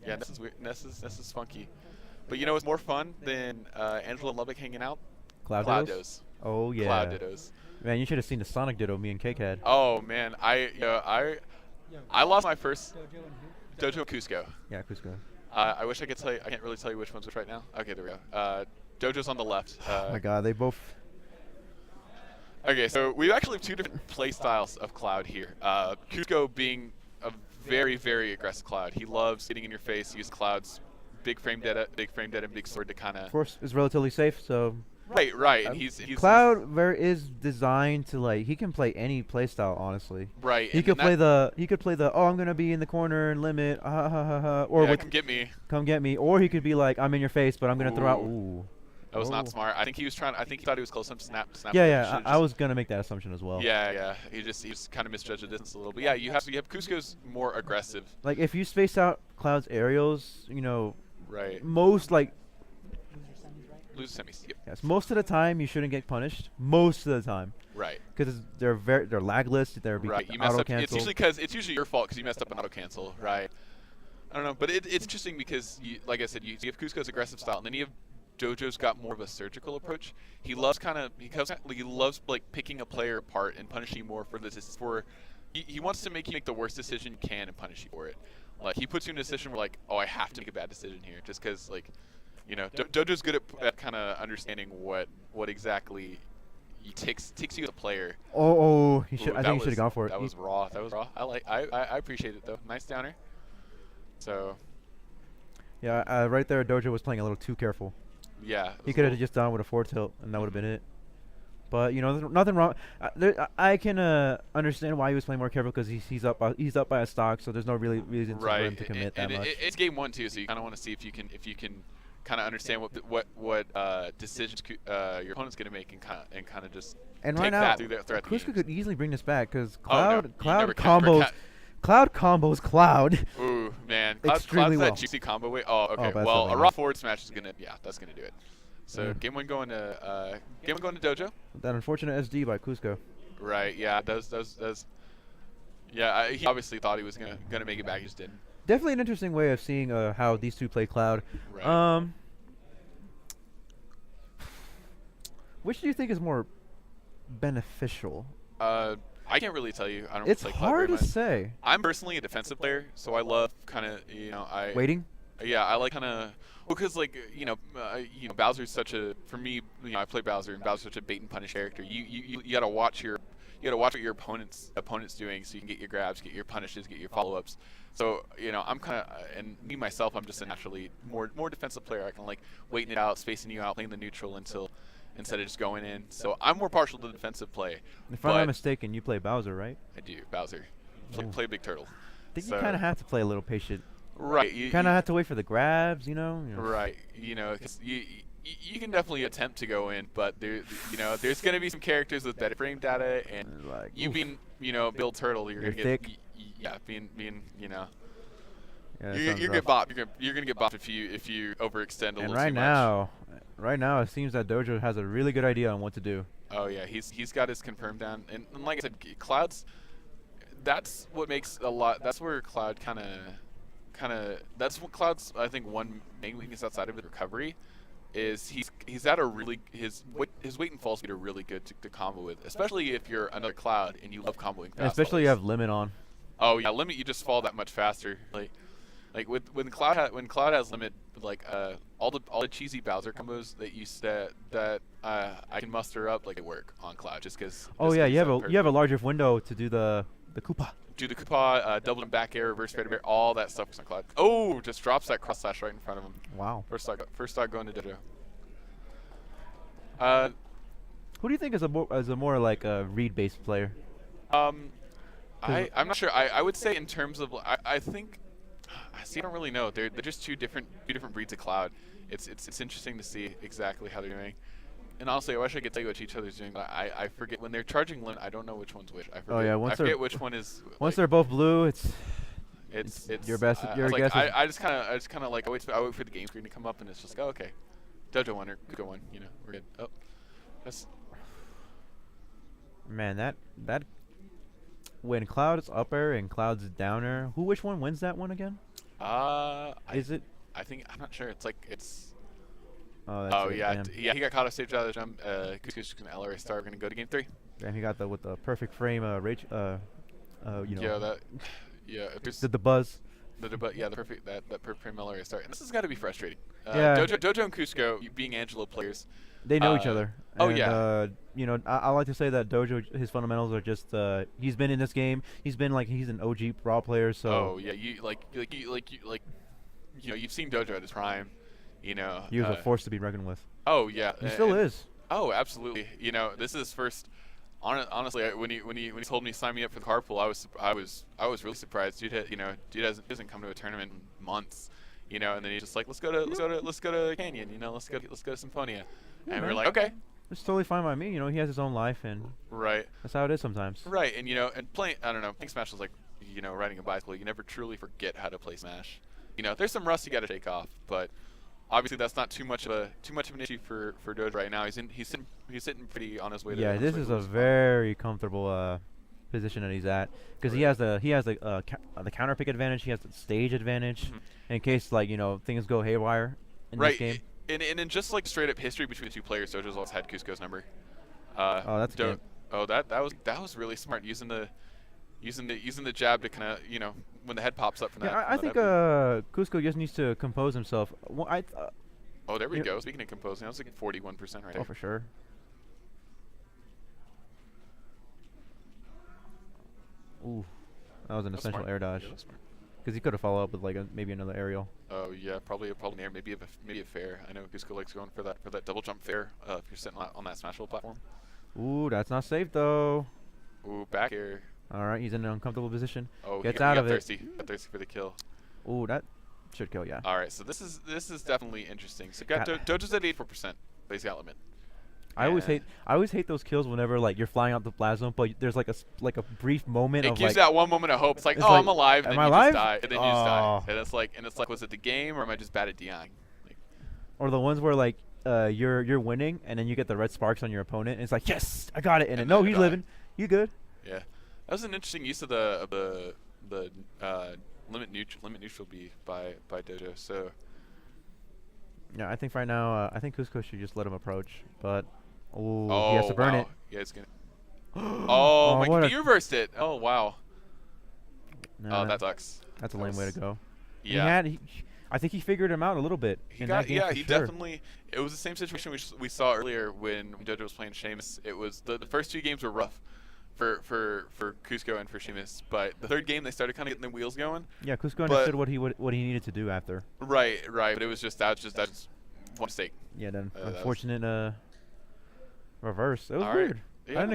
Yeah, Ness is weird. Ness is funky. But you know what's more fun than Angela and Lubbock hanging out? Cloud Cloud Dittos? Dittos. Oh, Cloud yeah. Dittos. Man, you should have seen the Sonic Ditto me and Cake had. Oh man, I lost my first Dojo Cusco. Yeah, Cusco. I wish I could tell you. I can't really tell you which one's which right now. Okay, there we go. Dojo's on the left. Oh my god, they both... Okay, so we actually have two different play styles of Cloud here. Cusco being a very, very aggressive Cloud. He loves getting in your face. He uses Cloud's big frame dead, and big sword to kind Of of. course, it's relatively safe, so... Right. And he's Cloud is designed to, like, he can play any playstyle, honestly. right. He could play the oh, I'm gonna be in the corner and limit, ha ha ha ha, or yeah, come get me. or he could be like, I'm in your face, but I'm gonna throw out. Ooh. Ooh. That was not Oh. smart. I think he thought he was close enough to snap. Yeah, I was gonna make that assumption as well. Yeah. He just kind of misjudged the distance a little. But yeah, you have Cusco's more aggressive. Like if you space out Cloud's aerials, you know, Right. most like Lose semis. Yep. yes, most of the time you shouldn't get punished. Most of the time, Right. because they're lagless. They're Right. You messed auto up. cancel. It's usually your fault because you messed up an auto cancel. Right. I don't know, but it's interesting because like I said, you have Cusco's aggressive style, and then you have Dojo's got more of a surgical approach. He loves he loves like picking a player apart and punishing you more for this. He wants to make you make the worst decision you can and punish you for it. Like he puts you in a decision where like, oh, I have to make a bad decision here, just because like, you know, Dojo's good at kind of understanding what exactly he takes you as a player. Oh, I think he That should have gone for it. That was raw. I appreciate it though. Nice downer. So Yeah, right there, Dojo was playing a little too careful. yeah. He could have just done with a forward tilt, and that would have been it. But you know, there's nothing wrong. I can understand why he was playing more careful because he's up by a stock, so there's no really reason for him to commit that much. It's game one too, so you kind of want to see if you can kind of understand what decisions your opponent's going to make and kind of just And take right now, that throughout the Cusco game. could easily bring this back because Oh, no. Cloud combos Cloud. Ooh man, Extremely Cloud's well. that juicy combo way. Oh okay, that's well really a nice. raw forward smash is that's gonna do it. So Yeah. game one going to Dojo. That unfortunate SD by Cusco. Right, yeah, does. Yeah, he obviously thought he was gonna make it back, he just didn't. Definitely an interesting way of seeing how these two play Cloud. Right. Which do you think is more beneficial? I can't really tell you. I don't It's play Cloud hard very to much. say. I'm personally a defensive player, so I love Waiting? Yeah, I like because Bowser's such for me, I play Bowser, and Bowser's such a bait and punish character. You gotta watch what your opponent's doing, so you can get your grabs, get your punishes, get your follow-ups. So I'm kind of, and me myself, I'm just a naturally more defensive player. I can like waiting it out, spacing you out, playing the neutral instead of just going in. So I'm more partial to defensive play. If I'm not mistaken, you play Bowser, right? I do Bowser, play Big Turtle. I think you kind of have to play a little patient. Right. You kind of have to wait for the grabs, you know? Right. 'Cause you can definitely attempt to go in, but there's going to be some characters with better frame data, and Like, you oof. being, Bill Turtle, you're going to get, thick. being, Yeah, that you're sounds going to rough. get bopped. You're going to get bopped if you overextend a And little right too much. now, it seems that Dojo has a really good idea on what to do. Oh yeah, he's got his confirm down, and like I said, Cloud's. That's what makes a lot. That's where Cloud kind of. That's what Cloud's. I think one main weakness outside of his recovery, is he's at a really his weight and fall speed are really good to combo with, especially if you're another Cloud and you love comboing. And especially you have limit on. Oh yeah, limit, you just fall that much faster. Like when Cloud has limit, like all the cheesy Bowser combos that I can muster up, like, they work on Cloud just because. Oh yeah, you have a larger window to do the Koopa. Do the Koopa, double jump back air, reverse fair, all that stuff was on Cloud. Oh, just drops that cross slash right in front of him. Wow. First start going to Dojo. Who do you think is a more like a read-based player? I'm not sure. I would say in terms of I think. See, I don't really know. They're just two different breeds of Cloud. It's interesting to see exactly how they're doing. And honestly, I wish I could tell you what each other's doing, but I forget when they're charging limit. I don't know which one's which. I forget. Oh yeah, I forget which one is. Once they're both blue, it's your best. Your guess. I just kind of like I wait for the game screen to come up, and it's just like, oh, okay, Dojo won or Kuko won. We're good. Oh, that's. Man, that when Cloud is up air and Cloud's down air, which one wins that one again? I Is it? I think I'm not sure. It's like it's. Oh, that's Oh it. yeah, Damn. yeah. He got caught off stage out of the jump. Kuzco's just gonna LRA start. We're gonna go to game 3. Damn, he got the with the perfect frame. You know. Yeah, that. Yeah, there's The buzz. the perfect that perfect frame LRA start. And this has got to be frustrating. Yeah. Dojo and Kuzco, being Angelo players. They know each other. Oh And, yeah. You know, I like to say that Dojo, his fundamentals are just. He's been in this game. He's been like he's an OG brawl player. So. Oh yeah, you know, you've seen Dojo at his prime. You know. He was a force to be reckoned with. Oh yeah. He still is. Oh, absolutely. You know, this is his first. Honestly, when he told me to sign me up for the carpool, I was really surprised. Dude hasn't come to a tournament in months. You know, and then he's just like, let's go to Canyon. You know, let's go to Sinfonia, and we're like, okay. It's totally fine by me. You know, he has his own life, and Right. that's how it is sometimes. Right, and you know, and playing Smash is like, you know, riding a bicycle. You never truly forget how to play Smash. You know, there's some rust you got to shake off, but obviously that's not too much of an issue for Dojo right now. He's sitting pretty on his way to. Yeah, this is a very comfortable position that he's at because he has the counter pick advantage. He has the stage advantage in case like you know things go haywire in this game. And in just like straight up history between the two players, Dojo's always had Kuzco's number. Oh, that's good. Oh, that was really smart using the jab to kind of, you know, when the head pops up from that. Yeah, I think Kuzco just needs to compose himself. Oh, there we go. Speaking of composing, I was like 41% right there. Oh, for sure. Ooh, that was an essential air dodge. Because he could have followed up with like maybe another aerial. Oh yeah, probably an air, maybe a fair. I know Kuzco likes going for that double jump fair if you're sitting on that Smashville platform. Ooh, that's not safe though. Ooh, back air. All right, he's in an uncomfortable position. Oh, gets he out got of thirsty. it. Got thirsty for the kill. Ooh, that should kill, yeah. All right, so this is definitely interesting. So Dojo's at 84% base out limit. I always hate those kills whenever like you're flying out the plasma, but there's like a brief moment it of gives like that one moment of hope. It's like, oh, like, I'm alive, and am then I you alive? just die, and then you just die, and it's like, was it the game or am I just bad at DIing? Like, or the ones where like you're winning and then you get the red sparks on your opponent, and it's like, yes, I got it, and then, no, he's living, you good? Yeah, that was an interesting use of the limit neutral B by Dojo. So yeah, I think right now I think Kuzco should just let him approach, but he oh, has to burn wow. it. Yeah, it's gonna. Oh, my God, you reversed it. Oh wow. Nah, Oh, that sucks. That's a lame way to go. Yeah. I think he figured him out a little bit. He definitely. It was the same situation we saw earlier when Dojo was playing Sheamus. It was the first 2 games were rough for Kuzco and for Sheamus, but the 3rd game they started kind of getting the wheels going. Yeah, Kuzco understood what he needed to do after. Right. But it was just that's one mistake. Yeah, then unfortunate reverse. It was weird. Yeah. I didn't